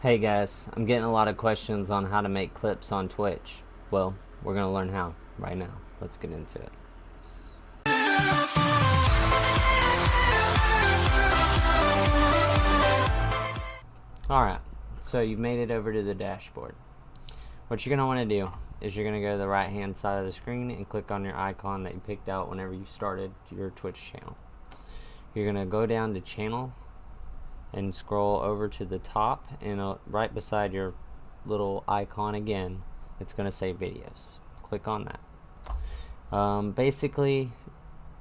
Hey guys, I'm getting a lot of questions on how to make clips on Twitch. Well, we're going to learn how right now. Let's get into it. Alright, so you've made it over to the dashboard. What you're going to want to do is you're going to go to the right hand side of the screen and click on your icon that you picked out whenever you started your Twitch channel. You're going to go down to channel and scroll over to the top, and right beside your little icon again, it's going to say videos. Click on that. Basically,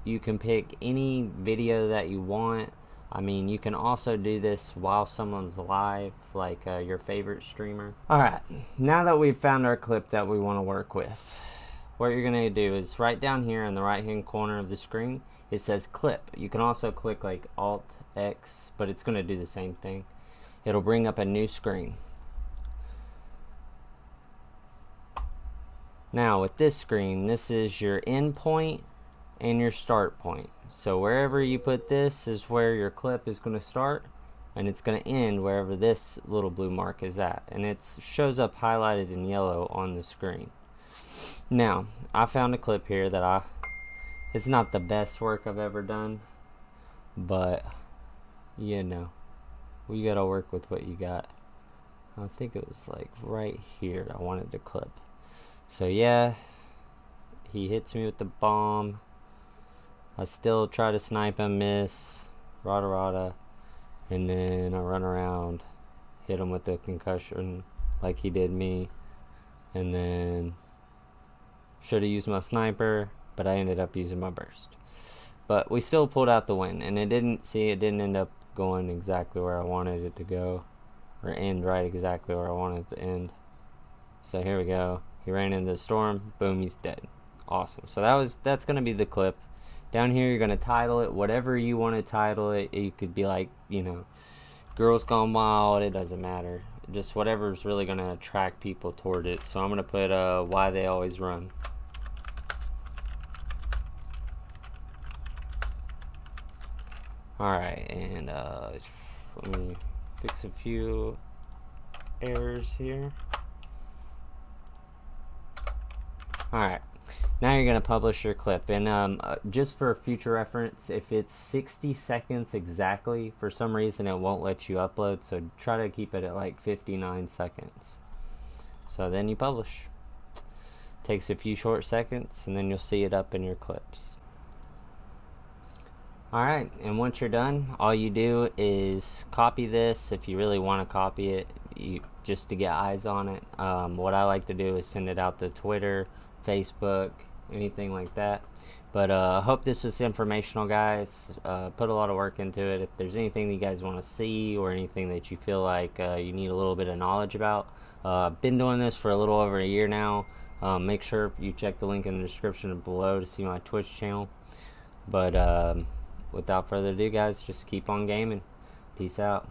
you can pick any video that you want. I mean, you can also do this while someone's live, like your favorite streamer. Alright, now that we've found our clip that we want to work with, what you're going to do is right down here in the right hand corner of the screen, it says clip. You can also click like Alt X, but it's going to do the same thing. It'll bring up a new screen. Now with this screen, this is your end point and your start point. So wherever you put this is where your clip is going to start, and it's going to end wherever this little blue mark is at, and it shows up highlighted in yellow on the screen. Now I found a clip here that it's not the best work I've ever done, but you know, we gotta work with what you got. I think it was like right here I wanted to clip. So yeah, he hits me with the bomb. I still try to snipe him, miss, rada, and then I run around, hit him with the concussion like he did me, and then should have used my sniper, but I ended up using my burst. But we still pulled out the win, and it didn't end up going exactly where I wanted it to go, or end right exactly where I wanted it to end. So here we go. He ran into the storm, boom, he's dead. Awesome. So that's gonna be the clip. Down here you're gonna title it whatever you want to title it. It could be like, you know, Girls Gone Wild, it doesn't matter. Just whatever's really gonna attract people toward it. So I'm gonna put Why They Always Run. Alright, and let me fix a few errors here. Alright, now you're going to publish your clip, and just for future reference, if it's 60 seconds exactly, for some reason it won't let you upload, so try to keep it at like 59 seconds. So then you publish. Takes a few short seconds, and then you'll see it up in your clips. Alright, and once you're done, all you do is copy this if you really want to copy it, just to get eyes on it. What I like to do is send it out to Twitter, Facebook, anything like that. But I hope this was informational, guys. Put a lot of work into it. If there's anything that you guys want to see, or anything that you feel like you need a little bit of knowledge about, I've been doing this for a little over a year now. Make sure you check the link in the description below to see my Twitch channel. But without further ado, guys, just keep on gaming. Peace out.